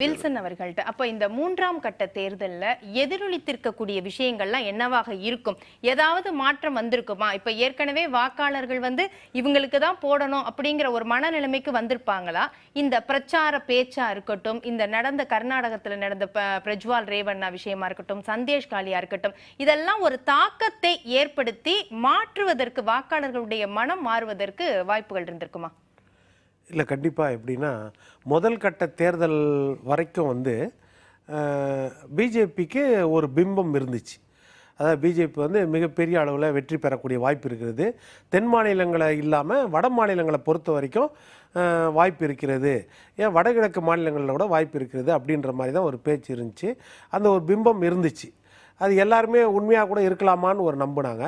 Wilson அவர்கள்ட்ட அப்ப இந்த மூன்றாம் கட்ட தேர்தல்ல எதிரொலித்திருக்கக்கூடிய விஷயங்கள்லாம் என்னவாக இருக்கும்? ஏதாவது மாற்றம் வந்திருக்குமா? இப்ப ஏற்கனவே வாக்காளர்கள் இவங்களுக்கு தான் போடணும் அப்படிங்கிற ஒரு மனநிலைமைக்கு வந்திருப்பாங்களா? இந்த பிரச்சார பேச்சா இருக்கட்டும், இந்த நடந்த கர்நாடகத்துல நடந்த பிரஜ்வால் ரேவண்ணா விஷயமா இருக்கட்டும், சந்தேஷ் காலியா இருக்கட்டும், இதெல்லாம் ஒரு தாக்கத்தை ஏற்படுத்தி மாற்றுவதற்கு, வாக்காளர்களுடைய மனம் மாறுவதற்கு வாய்ப்புகள் இருந்திருக்குமா? இல்லை, கண்டிப்பாக. எப்படின்னா, முதல் கட்ட தேர்தல் வரைக்கும் பிஜேபிக்கு ஒரு பிம்பம் இருந்துச்சு. அதாவது பிஜேபி மிகப்பெரிய அளவில் வெற்றி பெறக்கூடிய வாய்ப்பு இருக்கிறது. தென் மாநிலங்களை இல்லாமல் வட மாநிலங்களை பொறுத்த வரைக்கும் வாய்ப்பு இருக்கிறது, ஏன் வடகிழக்கு மாநிலங்களில் கூட வாய்ப்பு இருக்கிறது அப்படின்ற மாதிரி தான் ஒரு பேச்சு இருந்துச்சு. அந்த ஒரு பிம்பம் இருந்துச்சு. அது எல்லாருமே உண்மையாக கூட இருக்கலாமான்னு ஒரு நம்பினாங்க.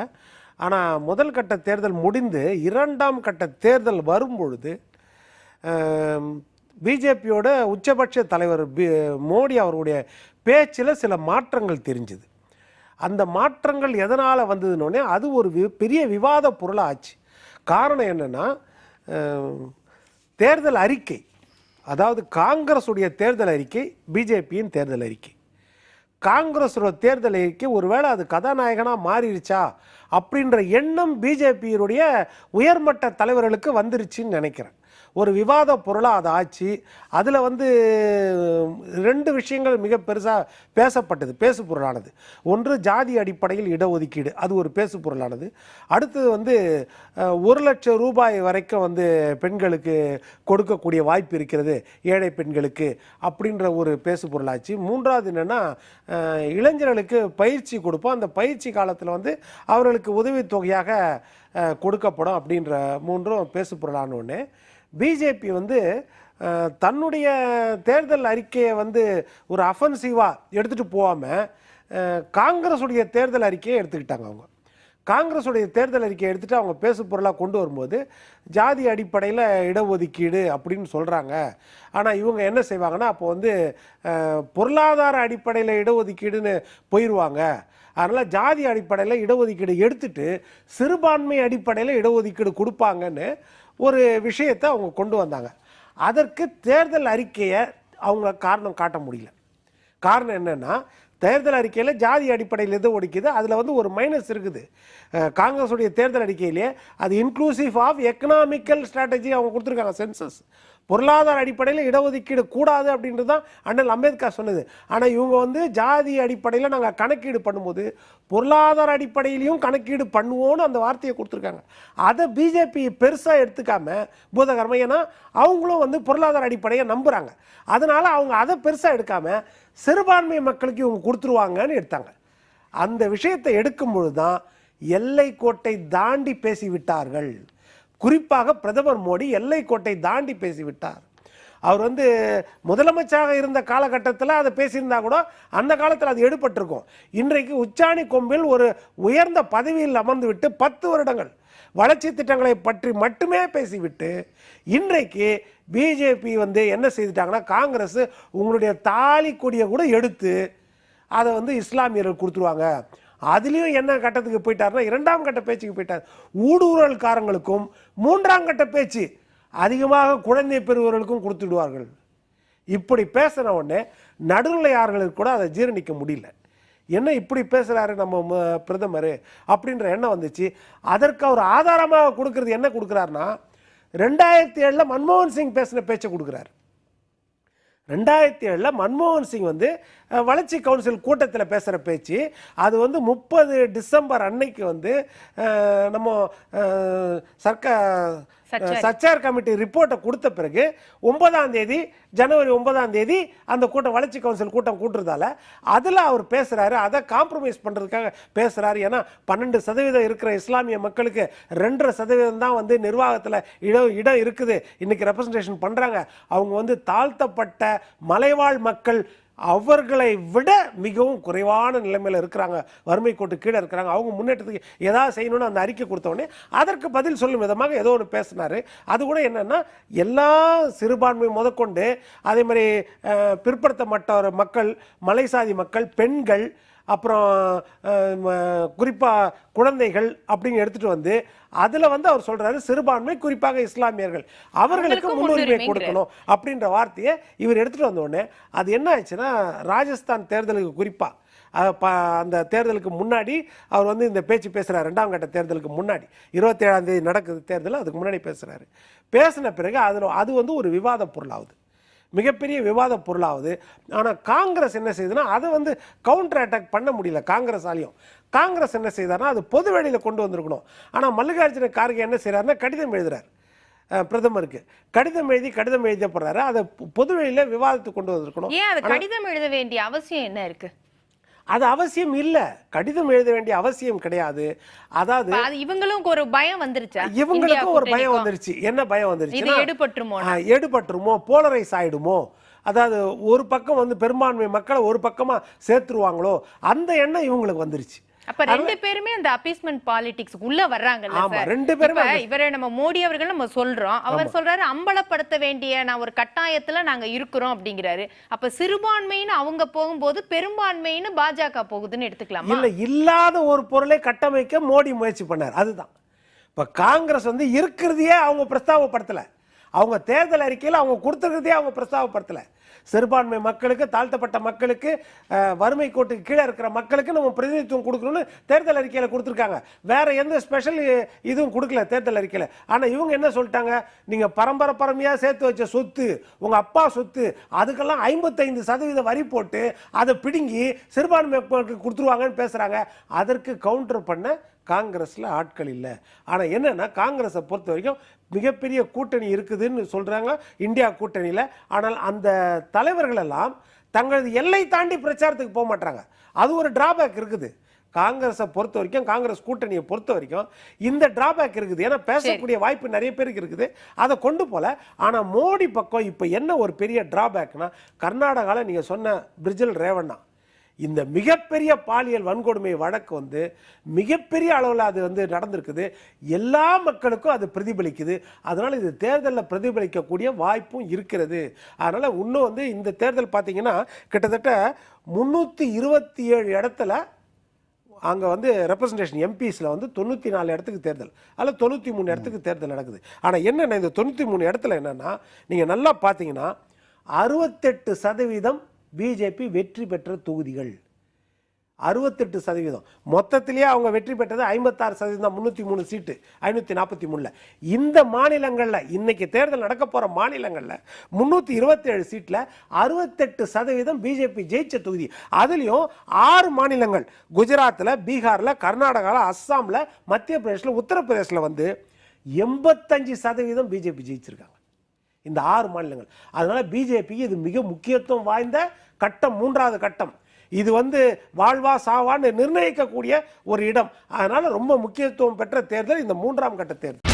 ஆனால் முதல் கட்ட தேர்தல் முடிந்து இரண்டாம் கட்ட தேர்தல் வரும்பொழுது பிஜேபியோட உச்சபட்ச தலைவர் மோடி அவருடைய பேச்சில் சில மாற்றங்கள் தெரிஞ்சுது. அந்த மாற்றங்கள் எதனால் வந்ததுன்னொடனே அது ஒரு பெரிய விவாத பொருளாக ஆச்சு. காரணம் என்னென்னா, தேர்தல் அறிக்கை, அதாவது காங்கிரஸுடைய தேர்தல் அறிக்கை, பிஜேபியின் தேர்தல் அறிக்கை. காங்கிரஸோட தேர்தல் அறிக்கை ஒருவேளை அது கதாநாயகனாக மாறிடுச்சா அப்படின்ற எண்ணம் பிஜேபியினுடைய உயர்மட்ட தலைவர்களுக்கு வந்துருச்சுன்னு நினைக்கிறேன். ஒரு விவாத பொருளாக அது ஆச்சு. அதில் ரெண்டு விஷயங்கள் மிக பெருசாக பேசப்பட்டது, பேசு பொருளானது. ஒன்று, ஜாதி அடிப்படையில் இடஒதுக்கீடு, அது ஒரு பேசு பொருளானது. அடுத்தது 1,00,000 ரூபாய் வரைக்கும் பெண்களுக்கு கொடுக்கக்கூடிய வாய்ப்பு இருக்கிறது, ஏழை பெண்களுக்கு, அப்படின்ற ஒரு பேசு பொருளாச்சு. மூன்றாவது என்னென்னா, இளைஞர்களுக்கு பயிற்சி கொடுப்போம், அந்த பயிற்சி காலத்தில் அவர்களுக்கு உதவித்தொகையாக கொடுக்கப்படும் அப்படின்ற மூன்றும் பேசு பொருளான ஒன்று. பிஜேபி தன்னுடைய தேர்தல் அறிக்கையை ஒரு அஃபென்சிவாக எடுத்துகிட்டு போகாமல் காங்கிரஸுடைய தேர்தல் அறிக்கையை எடுத்துக்கிட்டாங்க. அவங்க காங்கிரஸுடைய தேர்தல் அறிக்கையை எடுத்துகிட்டு அவங்க பேசு பொருளாக கொண்டு வரும்போது ஜாதி அடிப்படையில் இடஒதுக்கீடு அப்படின்னு சொல்கிறாங்க. ஆனால் இவங்க என்ன செய்வாங்கன்னா, அப்போ பொருளாதார அடிப்படையில் இடஒதுக்கீடுன்னு போயிடுவாங்க. அதனால் ஜாதி அடிப்படையில் இடஒதுக்கீடு எடுத்துட்டு சிறுபான்மை அடிப்படையில் இடஒதுக்கீடு கொடுப்பாங்கன்னு ஒரு விஷயத்தை அவங்க கொண்டு வந்தாங்க. அதற்கு தேர்தல் அறிக்கையை அவங்க காரணம் காட்ட முடியல. காரணம் என்னென்னா, தேர்தல் அறிக்கையில் ஜாதி அடிப்படையில் எது ஒதுக்கிது, அதில் ஒரு மைனஸ் இருக்குது. காங்கிரஸுடைய தேர்தல் அறிக்கையிலே அது இன்க்ளூசிவ் ஆஃப் எக்கனாமிக்கல் ஸ்ட்ராட்டஜி அவங்க கொடுத்துருக்காங்க, சென்சஸ். பொருளாதார அடிப்படையில் இடஒதுக்கீடு கூடாது அப்படின்றது தான் அண்ணல் அம்பேத்கர் சொன்னது. ஆனால் இவங்க ஜாதி அடிப்படையில் நாங்கள் கணக்கீடு பண்ணும்போது பொருளாதார அடிப்படையிலையும் கணக்கீடு பண்ணுவோன்னு அந்த வார்த்தையை கொடுத்துருக்காங்க. அதை பிஜேபி பெருசாக எடுத்துக்காமல் பூதகர்மம், ஏன்னா அவங்களும் பொருளாதார அடிப்படையை நம்புகிறாங்க. அதனால் அவங்க அதை பெருசாக எடுக்காமல் சிறுபான்மை மக்களுக்கு இவங்க கொடுத்துருவாங்கன்னு எடுத்தாங்க. அந்த விஷயத்தை எடுக்கும்பொழுது தான் எல்லை கோட்டை தாண்டி பேசிவிட்டார்கள். குறிப்பாக பிரதமர் மோடி எல்லை கோட்டை தாண்டி பேசிவிட்டார். அவர் முதலமைச்சராக இருந்த காலகட்டத்தில் அதை பேசியிருந்தா கூட அந்த காலத்தில் அது எடுபட்டிருக்கும். இன்றைக்கு உச்சாணி கொம்பில் ஒரு உயர்ந்த பதவியில் அமர்ந்து விட்டு 10 வருடங்கள் வளர்ச்சி திட்டங்களை பற்றி மட்டுமே பேசிவிட்டு இன்றைக்கு பிஜேபி என்ன செய்துட்டாங்கன்னா, காங்கிரஸ் உங்களுடைய தாலி கொடியை கூட எடுத்து அதை இஸ்லாமியர்கள் கொடுத்துருவாங்க. அதுலேயும் என்ன கட்டத்துக்கு போயிட்டாருன்னா, இரண்டாம் கட்ட பேச்சுக்கு போயிட்டார். ஊடுருவல்காரங்களுக்கும் மூன்றாம் கட்ட பேச்சு அதிகமாக குழந்தை பெறுவர்களுக்கும் கொடுத்துடுவார்கள். இப்படி பேசின உடனே நடுநிலையாளர்களுக்கு கூட அதை ஜீரணிக்க முடியல. என்ன இப்படி பேசுகிறாரு நம்ம பிரதமர் அப்படின்ற எண்ணம் வந்துச்சு. அதற்கு அவர் ஆதாரமாக கொடுக்கறது என்ன கொடுக்குறாருன்னா, 2007 மன்மோகன் சிங் பேசின பேச்சை கொடுக்குறாரு. 2007 மன்மோகன் சிங் வளர்ச்சி கவுன்சில் கூட்டத்தில் பேசுகிற பேச்சு. அது 30 டிசம்பர் அன்னைக்கு நம்ம சச்சார் கமிட்டி ரிப்போர்ட்டை கொடுத்த பிறகு 9ஆம் தேதி, ஜனவரி 9ஆம் தேதி அந்த கூட்டம், வளர்ச்சி கவுன்சில் கூட்டம் கூட்டுறதால அதில் அவர் பேசுகிறாரு. அதை காம்ப்ரமைஸ் பண்ணுறதுக்காக பேசுகிறாரு. ஏன்னா 12% இருக்கிற இஸ்லாமிய மக்களுக்கு 2.5% தான் நிர்வாகத்தில் இடம் இருக்குது, இன்றைக்கி ரெப்ரசன்டேஷன் பண்ணுறாங்க. அவங்க தாழ்த்தப்பட்ட மலைவாழ் மக்கள், அவர்களை விட மிகவும் குறைவான நிலைமையில் இருக்கிறாங்க, வறுமை கோட்டு கீழே இருக்கிறாங்க. அவங்க முன்னேற்றத்துக்கு ஏதாவது செய்யணும்னு அந்த அறிக்கை கொடுத்தோடனே அதற்கு பதில் சொல்லும் விதமாக ஏதோ ஒன்று பேசினார். அது கூட என்னென்னா, எல்லா சிறுபான்மை முதற்கொண்டு, அதே மாதிரி பிற்படுத்தப்பட்ட மக்கள், மலைசாதி மக்கள், பெண்கள், அப்புறம் குறிப்பாக குழந்தைகள் அப்படின்னு எடுத்துகிட்டு வந்து அதில் வந்து அவர் சொல்கிறாரு சிறுபான்மை குறிப்பாக இஸ்லாமியர்கள் அவர்களுக்கு முன்னுரிமை கொடுக்கணும் அப்படின்ற வார்த்தையை இவர் எடுத்துகிட்டு வந்த உடனே அது என்ன ஆயிடுச்சுன்னா ராஜஸ்தான் தேர்தலுக்கு குறிப்பாக அந்த தேர்தலுக்கு முன்னாடி அவர் வந்து இந்த பேச்சு பேசுகிறார். 2ஆம் கட்ட தேர்தலுக்கு முன்னாடி 27ஆம் தேதி நடக்குது தேர்தல், அதுக்கு முன்னாடி பேசுகிறாரு. பேசின பிறகு அது வந்து ஒரு விவாத பொருளாகுது, மிகப்பெரிய விவாத பொருளாகுது. ஆனால் காங்கிரஸ் என்ன செய்யுதுன்னா அதை வந்து கவுண்டர் அட்டாக் பண்ண முடியல காங்கிரஸாலையும். காங்கிரஸ் என்ன செய்தார்னா அது பொது வெளியில் கொண்டு வந்திருக்கணும். ஆனால் மல்லிகார்ஜுன கார்கே என்ன செய்கிறாருன்னா கடிதம் எழுதுறார் பிரதமருக்கு. கடிதம் எழுதப்படுறாரு, அதை பொது வெளியில் விவாதத்துக்கு கொண்டு வந்திருக்கணும். ஏன் அது கடிதம் எழுத வேண்டிய அவசியம் என்ன இருக்கு? அது அவசியம் இல்ல, கடிதம் எழுத வேண்டிய அவசியம் கிடையாது. அதாவது இவங்களும் ஒரு பயம் வந்துருச்சு, இவங்களுக்கும் ஒரு பயம் வந்துருச்சு. என்ன பயம் வந்துருச்சு? எடுபட்டுருமோ, போலரைஸ் ஆயிடுமோ, அதாவது ஒரு பக்கம் வந்து பெரும்பான்மை மக்களை ஒரு பக்கமா சேர்த்துருவாங்களோ அந்த எண்ணம் இவங்களுக்கு வந்துருச்சு. அப்ப ரெண்டு பேருமே அந்த அப்பீஸ்மென்ட் பாலிடிக்ஸ் உள்ள வர்றாங்கல்ல சார். ரெண்டு பேருமே இவரை நம்ம மோடி அவர்கள் நம்ம சொல்றோம், அவர் சொல்றாரு அம்பலப்படுத்த வேண்டிய நான் ஒரு கட்டாயத்துல நாங்க இருக்கிறோம் அப்படிங்கிறாரு. அப்ப சிறுபான்மைன்னு அவங்க போகும்போது பெரும்பான்மைன்னு பாஜக போகுதுன்னு எடுத்துக்கலாம். இல்ல, இல்லாத ஒரு பொருளை கட்டமைக்க மோடி முயற்சி பண்ணார். அதுதான் இப்ப காங்கிரஸ் வந்து இருக்கிறதையே அவங்க பிரஸ்தாபப்படுத்தல, அவங்க தேர்தல் அறிக்கையில் அவங்க கொடுத்துருக்கிறதே அவங்க பிரஸ்தாபப்படுத்தல. சிறுபான்மை மக்களுக்கு, தாழ்த்தப்பட்ட மக்களுக்கு, வறுமை கோட்டுக்கு கீழே இருக்கிற மக்களுக்கு நம்ம பிரதிநிதித்துவம் கொடுக்கணும்னு தேர்தல் அறிக்கையில் கொடுத்துருக்காங்க. வேற எந்த ஸ்பெஷல் இதுவும் கொடுக்கல தேர்தல் அறிக்கையில். ஆனால் இவங்க என்ன சொல்லிட்டாங்க, நீங்கள் பரம்பரையாக சேர்த்து வச்ச சொத்து, உங்கள் அப்பா சொத்து, அதுக்கெல்லாம் 55% வரி போட்டு அதை பிடுங்கி சிறுபான்மை மக்களுக்கு கொடுத்துருவாங்கன்னு பேசுகிறாங்க. அதற்கு கவுண்டர் பண்ண காங்கிரஸில் ஆட்கள் இல்லை. ஆனால் என்னன்னா காங்கிரஸை பொறுத்த வரைக்கும் மிகப்பெரிய கூட்டணி இருக்குதுன்னு சொல்கிறாங்க இந்தியா கூட்டணியில். ஆனால் அந்த தலைவர்கள் எல்லாம் தங்களது எல்லை தாண்டி பிரச்சாரத்துக்கு போக மாட்டாங்க. அது ஒரு டிராபேக் இருக்குது காங்கிரஸை பொறுத்த வரைக்கும், காங்கிரஸ் கூட்டணியை பொறுத்த வரைக்கும் இந்த டிராபேக் இருக்குது. ஏன்னா பேசக்கூடிய வாய்ப்பு நிறைய பேருக்கு இருக்குது, அதை கொண்டு போல. ஆனால் மோடி பக்கம் இப்போ என்ன ஒரு பெரிய டிராபேக்னா, கர்நாடகாவில் நீங்கள் சொன்ன பிரிஜல் ரேவண்ணா இந்த மிகப்பெரிய பாலியல் வன்கொடுமை வழக்கு வந்து மிகப்பெரிய அளவில் அது வந்து நடந்திருக்குது. எல்லா மக்களுக்கும் அது பிரதிபலிக்குது. அதனால் இது தேர்தலில் பிரதிபலிக்கக்கூடிய வாய்ப்பும் இருக்கிறது. அதனால் இன்னும் வந்து இந்த தேர்தல் பார்த்தீங்கன்னா கிட்டத்தட்ட 327 இடத்துல அங்கே வந்து ரெப்ரசன்டேஷன் எம்பிஸில் வந்து 94 இடத்துக்கு தேர்தல், அதில் 93 இடத்துக்கு தேர்தல் நடக்குது. ஆனால் என்னென்ன இந்த 93 இடத்துல என்னென்னா நீங்கள் நல்லா பார்த்தீங்கன்னா 68% பிஜேபி வெற்றி பெற்ற தொகுதிகள். 68% மொத்தத்திலேயே அவங்க வெற்றி பெற்றது 56%, 303 சீட்டு 543. இந்த மாநிலங்களில் இன்னைக்கு தேர்தல் நடக்க போகிற மாநிலங்களில் 327 சீட்டில் 68% பிஜேபி ஜெயிச்ச தொகுதி. அதுலேயும் 6 மாநிலங்கள், குஜராத்தில், பீகாரில், கர்நாடகாவில், அஸ்ஸாமில், மத்திய பிரதேசில், உத்தரப்பிரதேசில் வந்து 85% பிஜேபி ஜெயிச்சிருக்காங்க இந்த 6 மாநிலங்கள். அதனால பிஜேபிக்கு இது மிக முக்கியத்துவம் வாய்ந்த கட்டம், 3வது கட்டம். இது வந்து வாழ்வா சாவான்னு நிர்ணயிக்கக்கூடிய ஒரு இடம். அதனால ரொம்ப முக்கியத்துவம் பெற்ற தேர்தல் இந்த 3ஆம் கட்ட தேர்தல்.